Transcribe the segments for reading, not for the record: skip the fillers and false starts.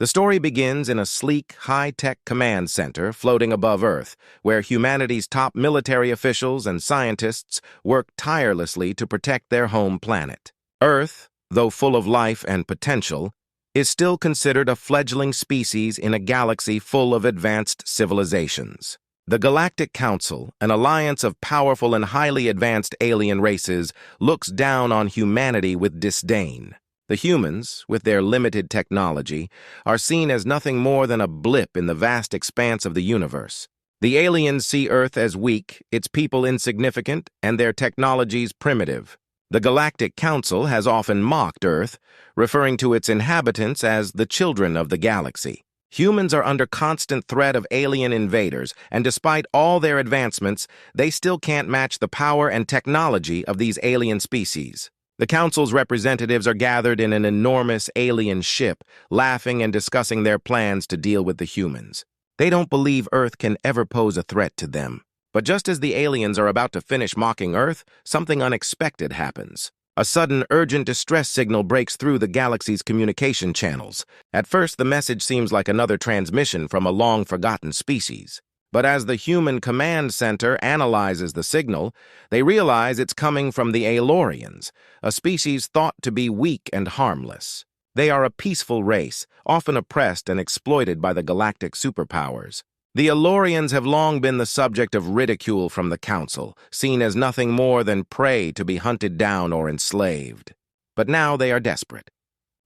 The story begins in a sleek, high-tech command center floating above Earth, where humanity's top military officials and scientists work tirelessly to protect their home planet. Earth, though full of life and potential, is still considered a fledgling species in a galaxy full of advanced civilizations. The Galactic Council, an alliance of powerful and highly advanced alien races, looks down on humanity with disdain. The humans, with their limited technology, are seen as nothing more than a blip in the vast expanse of the universe. The aliens see Earth as weak, its people insignificant, and their technologies primitive. The Galactic Council has often mocked Earth, referring to its inhabitants as the children of the galaxy. Humans are under constant threat of alien invaders, and despite all their advancements, they still can't match the power and technology of these alien species. The Council's representatives are gathered in an enormous alien ship, laughing and discussing their plans to deal with the humans. They don't believe Earth can ever pose a threat to them. But just as the aliens are about to finish mocking Earth, something unexpected happens. A sudden, urgent distress signal breaks through the galaxy's communication channels. At first, the message seems like another transmission from a long-forgotten species. But as the human command center analyzes the signal, they realize it's coming from the Aelorians, a species thought to be weak and harmless. They are a peaceful race, often oppressed and exploited by the galactic superpowers. The Aelorians have long been the subject of ridicule from the Council, seen as nothing more than prey to be hunted down or enslaved. But now they are desperate.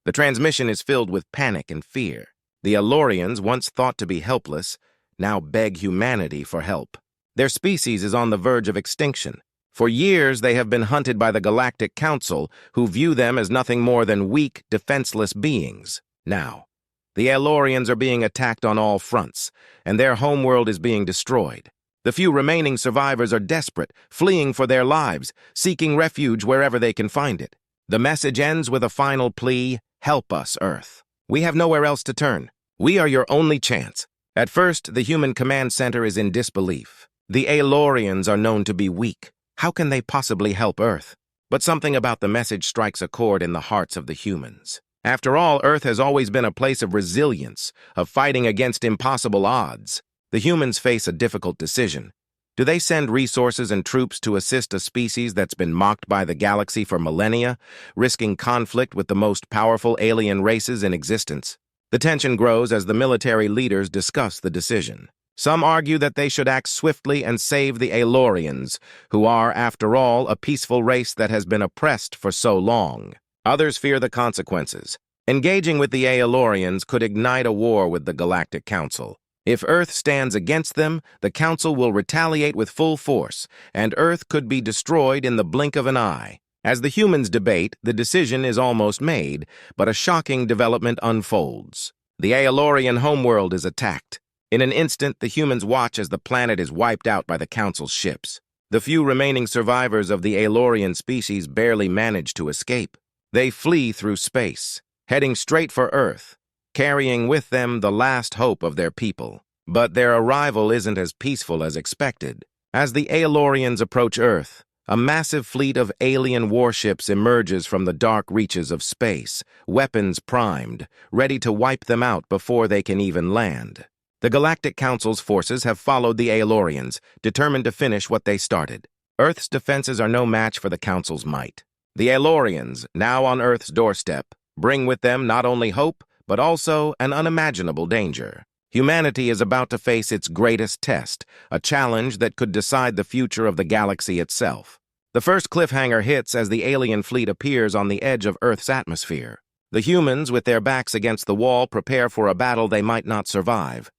The transmission is filled with panic and fear. The Aelorians, once thought to be helpless, now beg humanity for help. Their species is on the verge of extinction. For years, they have been hunted by the Galactic Council, who view them as nothing more than weak, defenseless beings. Now, the Aelorians are being attacked on all fronts, and their homeworld is being destroyed. The few remaining survivors are desperate, fleeing for their lives, seeking refuge wherever they can find it. The message ends with a final plea: help us, Earth. We have nowhere else to turn. We are your only chance. At first, the human command center is in disbelief. The Aelorians are known to be weak. How can they possibly help Earth? But something about the message strikes a chord in the hearts of the humans. After all, Earth has always been a place of resilience, of fighting against impossible odds. The humans face a difficult decision. Do they send resources and troops to assist a species that's been mocked by the galaxy for millennia, risking conflict with the most powerful alien races in existence? The tension grows as the military leaders discuss the decision. Some argue that they should act swiftly and save the Aelorians, who are, after all, a peaceful race that has been oppressed for so long. Others fear the consequences. Engaging with the Aelorians could ignite a war with the Galactic Council. If Earth stands against them, the Council will retaliate with full force, and Earth could be destroyed in the blink of an eye. As the humans debate, the decision is almost made, but a shocking development unfolds. The Aelorian homeworld is attacked. In an instant, the humans watch as the planet is wiped out by the Council's ships. The few remaining survivors of the Aelorian species barely manage to escape. They flee through space, heading straight for Earth, carrying with them the last hope of their people. But their arrival isn't as peaceful as expected. As the Aelorians approach Earth, a massive fleet of alien warships emerges from the dark reaches of space, weapons primed, ready to wipe them out before they can even land. The Galactic Council's forces have followed the Aelorians, determined to finish what they started. Earth's defenses are no match for the Council's might. The Aelorians, now on Earth's doorstep, bring with them not only hope, but also an unimaginable danger. Humanity is about to face its greatest test, a challenge that could decide the future of the galaxy itself. The first cliffhanger hits as the alien fleet appears on the edge of Earth's atmosphere. The humans, with their backs against the wall, prepare for a battle they might not survive.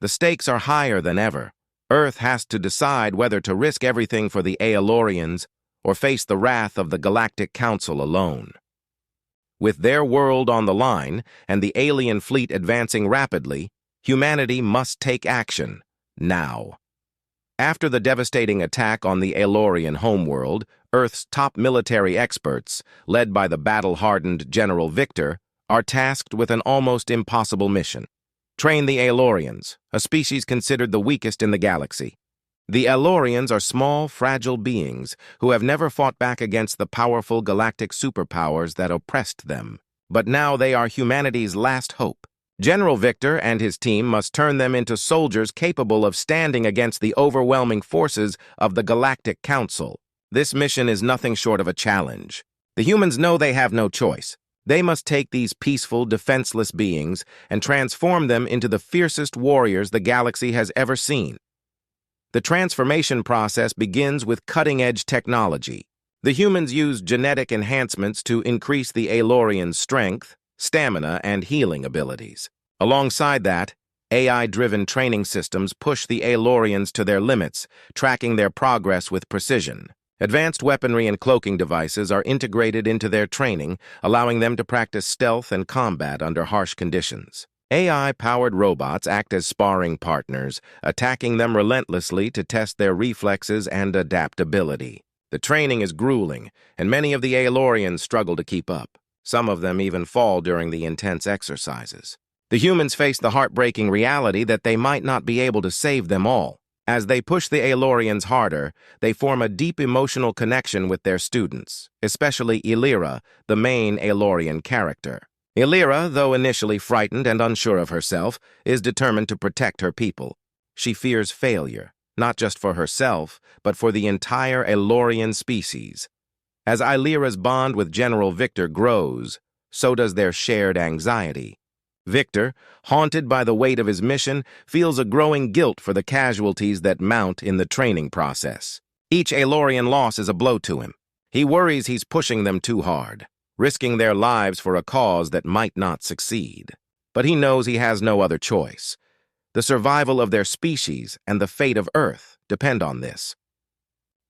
The stakes are higher than ever. Earth has to decide whether to risk everything for the Aelorians or face the wrath of the Galactic Council alone. With their world on the line and the alien fleet advancing rapidly, humanity must take action, now. After the devastating attack on the Aelorian homeworld, Earth's top military experts, led by the battle-hardened General Victor, are tasked with an almost impossible mission. Train the Aelorians, a species considered the weakest in the galaxy. The Aelorians are small, fragile beings who have never fought back against the powerful galactic superpowers that oppressed them. But now they are humanity's last hope. General Victor and his team must turn them into soldiers capable of standing against the overwhelming forces of the Galactic Council. This mission is nothing short of a challenge. The humans know they have no choice. They must take these peaceful, defenseless beings and transform them into the fiercest warriors the galaxy has ever seen. The transformation process begins with cutting-edge technology. The humans use genetic enhancements to increase the Aelorians' strength, stamina, and healing abilities. Alongside that, AI-driven training systems push the Aelorians to their limits, tracking their progress with precision. Advanced weaponry and cloaking devices are integrated into their training, allowing them to practice stealth and combat under harsh conditions. AI-powered robots act as sparring partners, attacking them relentlessly to test their reflexes and adaptability. The training is grueling, and many of the Aelorians struggle to keep up. Some of them even fall during the intense exercises. The humans face the heartbreaking reality that they might not be able to save them all. As they push the Aelorians harder, they form a deep emotional connection with their students, especially Illyra, the main Aelorian character. Illyra, though initially frightened and unsure of herself, is determined to protect her people. She fears failure, not just for herself, but for the entire Aelorian species. As Illyra's bond with General Victor grows, so does their shared anxiety. Victor, haunted by the weight of his mission, feels a growing guilt for the casualties that mount in the training process. Each Aelorian loss is a blow to him. He worries he's pushing them too hard, risking their lives for a cause that might not succeed. But he knows he has no other choice. The survival of their species and the fate of Earth depend on this.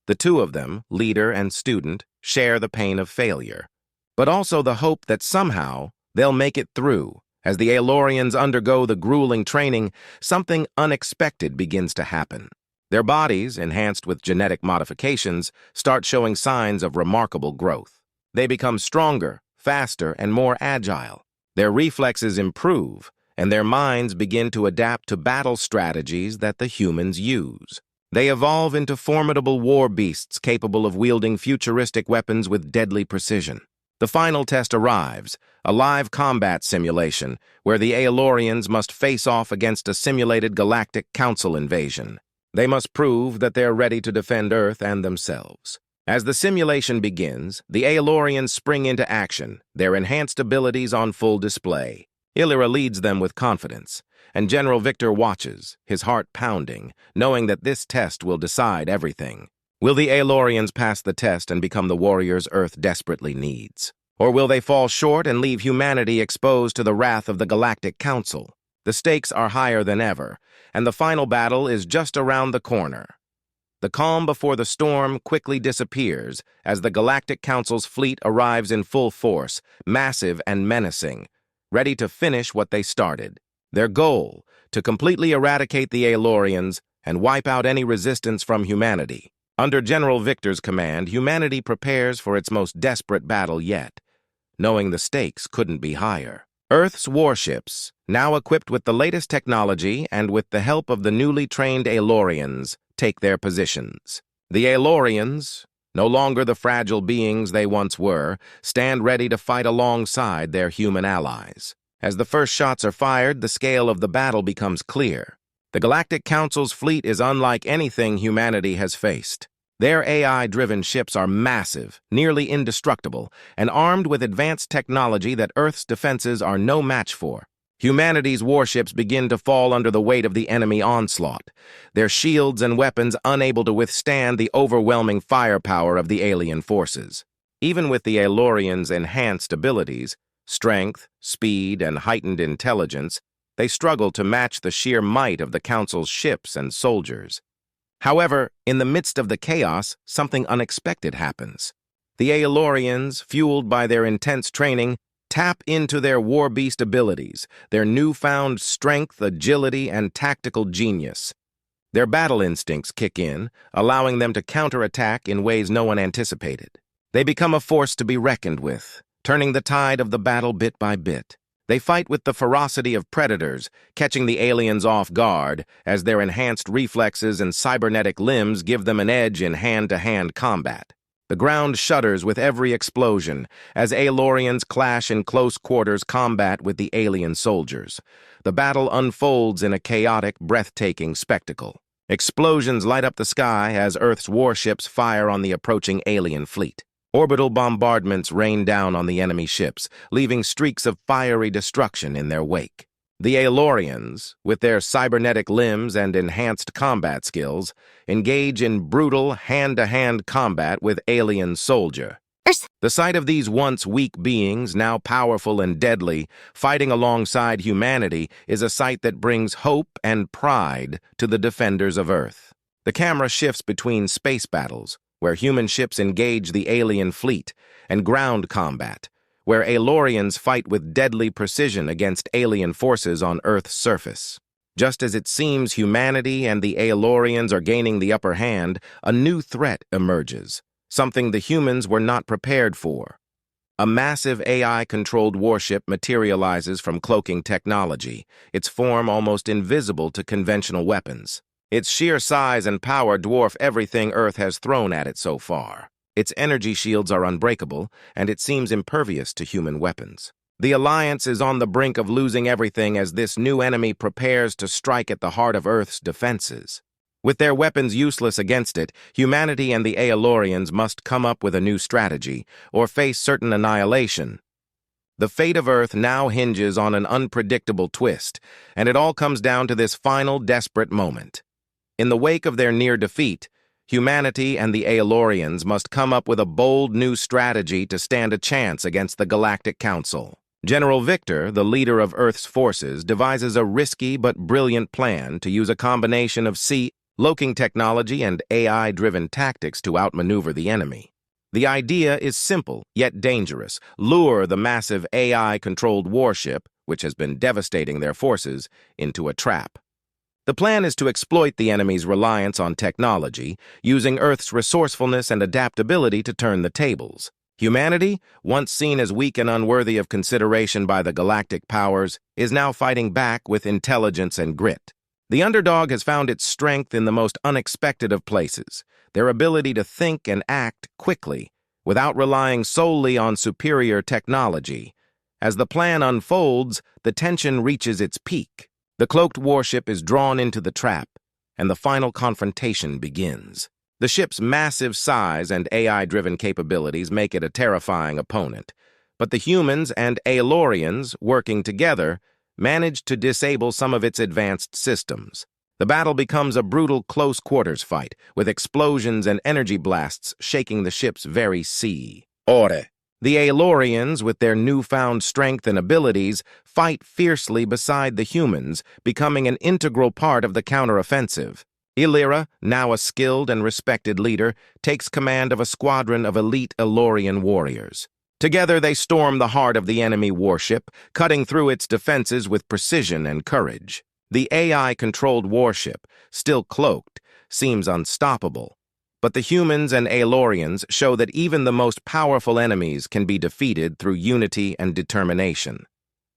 The two of them, leader and student, share the pain of failure, but also the hope that somehow they'll make it through. As the Aelorians undergo the grueling training, something unexpected begins to happen. Their bodies, enhanced with genetic modifications, start showing signs of remarkable growth. They become stronger, faster, and more agile. Their reflexes improve, and their minds begin to adapt to battle strategies that the humans use. They evolve into formidable warbeasts capable of wielding futuristic weapons with deadly precision. The final test arrives, a live combat simulation where the Aelorians must face off against a simulated Galactic Council invasion. They must prove that they're ready to defend Earth and themselves. As the simulation begins, the Aelorians spring into action, their enhanced abilities on full display. Illyra leads them with confidence, and General Victor watches, his heart pounding, knowing that this test will decide everything. Will the Aelorians pass the test and become the warriors Earth desperately needs? Or will they fall short and leave humanity exposed to the wrath of the Galactic Council? The stakes are higher than ever, and the final battle is just around the corner. The calm before the storm quickly disappears as the Galactic Council's fleet arrives in full force, massive and menacing, ready to finish what they started. Their goal, to completely eradicate the Aelorians and wipe out any resistance from humanity. Under General Victor's command, humanity prepares for its most desperate battle yet, knowing the stakes couldn't be higher. Earth's warships, now equipped with the latest technology and with the help of the newly trained Aelorians, take their positions. The Aelorians, no longer the fragile beings they once were, stand ready to fight alongside their human allies. As the first shots are fired, the scale of the battle becomes clear. The Galactic Council's fleet is unlike anything humanity has faced. Their AI-driven ships are massive, nearly indestructible, and armed with advanced technology that Earth's defenses are no match for. Humanity's warships begin to fall under the weight of the enemy onslaught, their shields and weapons unable to withstand the overwhelming firepower of the alien forces. Even with the Aelorians' enhanced abilities, strength, speed, and heightened intelligence, they struggle to match the sheer might of the Council's ships and soldiers. However, in the midst of the chaos, something unexpected happens. The Aelorians, fueled by their intense training, tap into their warbeast abilities, their newfound strength, agility, and tactical genius. Their battle instincts kick in, allowing them to counterattack in ways no one anticipated. They become a force to be reckoned with, turning the tide of the battle bit by bit. They fight with the ferocity of predators, catching the aliens off guard, as their enhanced reflexes and cybernetic limbs give them an edge in hand-to-hand combat. The ground shudders with every explosion as Aelorians clash in close quarters combat with the alien soldiers. The battle unfolds in a chaotic, breathtaking spectacle. Explosions light up the sky as Earth's warships fire on the approaching alien fleet. Orbital bombardments rain down on the enemy ships, leaving streaks of fiery destruction in their wake. The Aelorians, with their cybernetic limbs and enhanced combat skills, engage in brutal hand-to-hand combat with alien soldiers. The sight of these once weak beings, now powerful and deadly, fighting alongside humanity is a sight that brings hope and pride to the defenders of Earth. The camera shifts between space battles, where human ships engage the alien fleet, and ground combat, where Aelorians fight with deadly precision against alien forces on Earth's surface. Just as it seems humanity and the Aelorians are gaining the upper hand, a new threat emerges, something the humans were not prepared for. A massive AI-controlled warship materializes from cloaking technology, its form almost invisible to conventional weapons. Its sheer size and power dwarf everything Earth has thrown at it so far. Its energy shields are unbreakable, and it seems impervious to human weapons. The Alliance is on the brink of losing everything as this new enemy prepares to strike at the heart of Earth's defenses. With their weapons useless against it, humanity and the Aelorians must come up with a new strategy, or face certain annihilation. The fate of Earth now hinges on an unpredictable twist, and it all comes down to this final desperate moment. In the wake of their near defeat, humanity and the Aelorians must come up with a bold new strategy to stand a chance against the Galactic Council. General Victor, the leader of Earth's forces, devises a risky but brilliant plan to use a combination of cloaking technology and AI-driven tactics to outmaneuver the enemy. The idea is simple, yet dangerous. Lure the massive AI-controlled warship, which has been devastating their forces, into a trap. The plan is to exploit the enemy's reliance on technology, using Earth's resourcefulness and adaptability to turn the tables. Humanity, once seen as weak and unworthy of consideration by the galactic powers, is now fighting back with intelligence and grit. The underdog has found its strength in the most unexpected of places, their ability to think and act quickly, without relying solely on superior technology. As the plan unfolds, the tension reaches its peak. The cloaked warship is drawn into the trap, and the final confrontation begins. The ship's massive size and AI-driven capabilities make it a terrifying opponent, but the humans and Aelorians, working together, manage to disable some of its advanced systems. The battle becomes a brutal close-quarters fight, with explosions and energy blasts shaking the ship's very order. The Aelorians, with their newfound strength and abilities, fight fiercely beside the humans, becoming an integral part of the counteroffensive. Illyra, now a skilled and respected leader, takes command of a squadron of elite Aelorian warriors. Together they storm the heart of the enemy warship, cutting through its defenses with precision and courage. The AI-controlled warship, still cloaked, seems unstoppable. But the humans and Aelorians show that even the most powerful enemies can be defeated through unity and determination.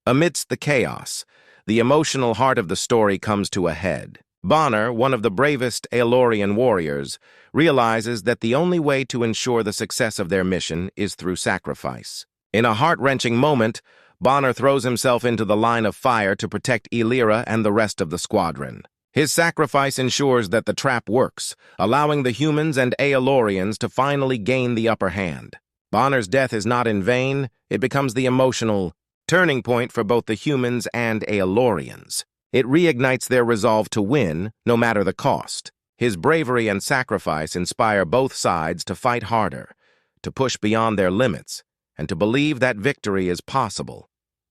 Amidst the chaos, the emotional heart of the story comes to a head. Bonner, one of the bravest Aelorian warriors, realizes that the only way to ensure the success of their mission is through sacrifice. In a heart-wrenching moment, Bonner throws himself into the line of fire to protect Illyra and the rest of the squadron. His sacrifice ensures that the trap works, allowing the humans and Aelorians to finally gain the upper hand. Bonner's death is not in vain. It becomes the emotional turning point for both the humans and Aelorians. It reignites their resolve to win, no matter the cost. His bravery and sacrifice inspire both sides to fight harder, to push beyond their limits, and to believe that victory is possible,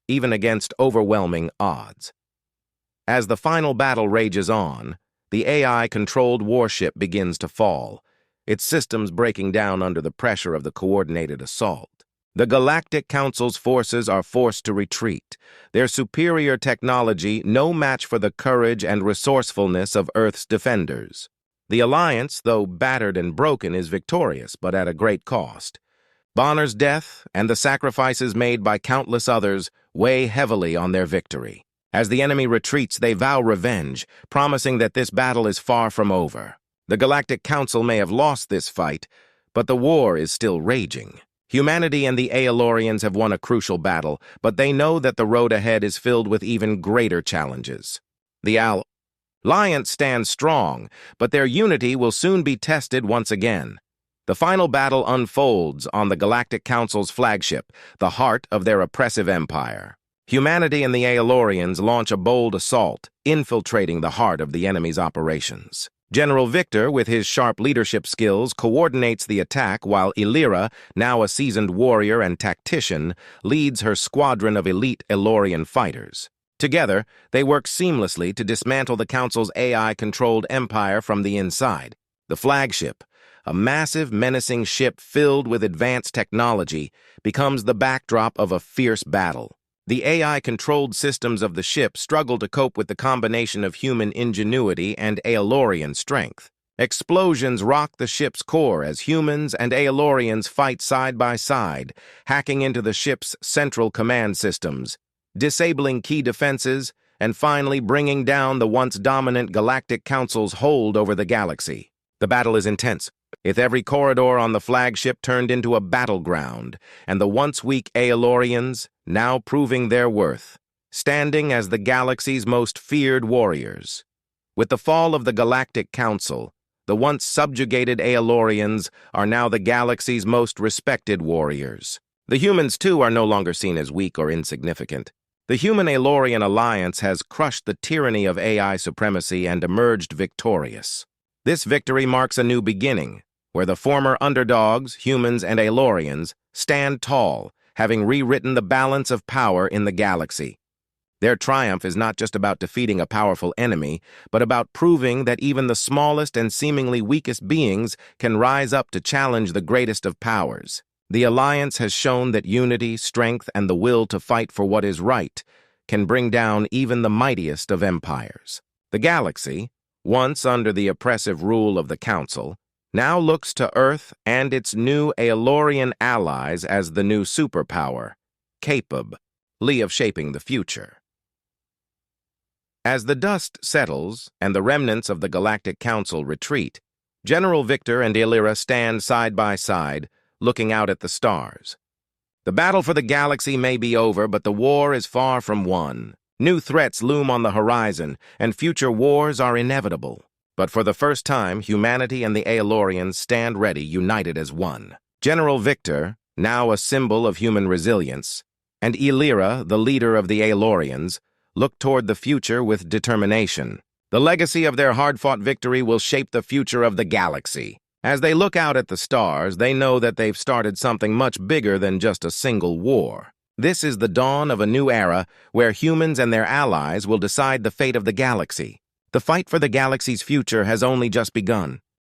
even against overwhelming odds. As the final battle rages on, the AI-controlled warship begins to fall, its systems breaking down under the pressure of the coordinated assault. The Galactic Council's forces are forced to retreat, their superior technology no match for the courage and resourcefulness of Earth's defenders. The Alliance, though battered and broken, is victorious, but at a great cost. Bonner's death and the sacrifices made by countless others weigh heavily on their victory. As the enemy retreats, they vow revenge, promising that this battle is far from over. The Galactic Council may have lost this fight, but the war is still raging. Humanity and the Aelorians have won a crucial battle, but they know that the road ahead is filled with even greater challenges. The Alliance stands strong, but their unity will soon be tested once again. The final battle unfolds on the Galactic Council's flagship, the heart of their oppressive empire. Humanity and the Aelorians launch a bold assault, infiltrating the heart of the enemy's operations. General Victor, with his sharp leadership skills, coordinates the attack while Illyra, now a seasoned warrior and tactician, leads her squadron of elite Aelorian fighters. Together, they work seamlessly to dismantle the Council's AI-controlled empire from the inside. The flagship, a massive, menacing ship filled with advanced technology, becomes the backdrop of a fierce battle. The AI-controlled systems of the ship struggle to cope with the combination of human ingenuity and Aelorian strength. Explosions rock the ship's core as humans and Aelorians fight side by side, hacking into the ship's central command systems, disabling key defenses, and finally bringing down the once dominant Galactic Council's hold over the galaxy. The battle is intense, with every corridor on the flagship turned into a battleground, and the once weak Aelorians now proving their worth, standing as the galaxy's most feared warriors. With the fall of the Galactic Council, the once subjugated Aelorians are now the galaxy's most respected warriors. The humans, too, are no longer seen as weak or insignificant. The Human-Aelorian alliance has crushed the tyranny of AI supremacy and emerged victorious. This victory marks a new beginning, where the former underdogs, humans and Aelorians, stand tall, having rewritten the balance of power in the galaxy. Their triumph is not just about defeating a powerful enemy, but about proving that even the smallest and seemingly weakest beings can rise up to challenge the greatest of powers. The Alliance has shown that unity, strength, and the will to fight for what is right can bring down even the mightiest of empires. The galaxy, once under the oppressive rule of the Council, now looks to Earth and its new Aelorian allies as the new superpower, capable of shaping the future. As the dust settles and the remnants of the Galactic Council retreat, General Victor and Illyra stand side by side, looking out at the stars. The battle for the galaxy may be over, but the war is far from won. New threats loom on the horizon, and future wars are inevitable. But for the first time, humanity and the Aelorians stand ready, united as one. General Victor, now a symbol of human resilience, and Illyra, the leader of the Aelorians, look toward the future with determination. The legacy of their hard-fought victory will shape the future of the galaxy. As they look out at the stars, they know that they've started something much bigger than just a single war. This is the dawn of a new era where humans and their allies will decide the fate of the galaxy. The fight for the galaxy's future has only just begun.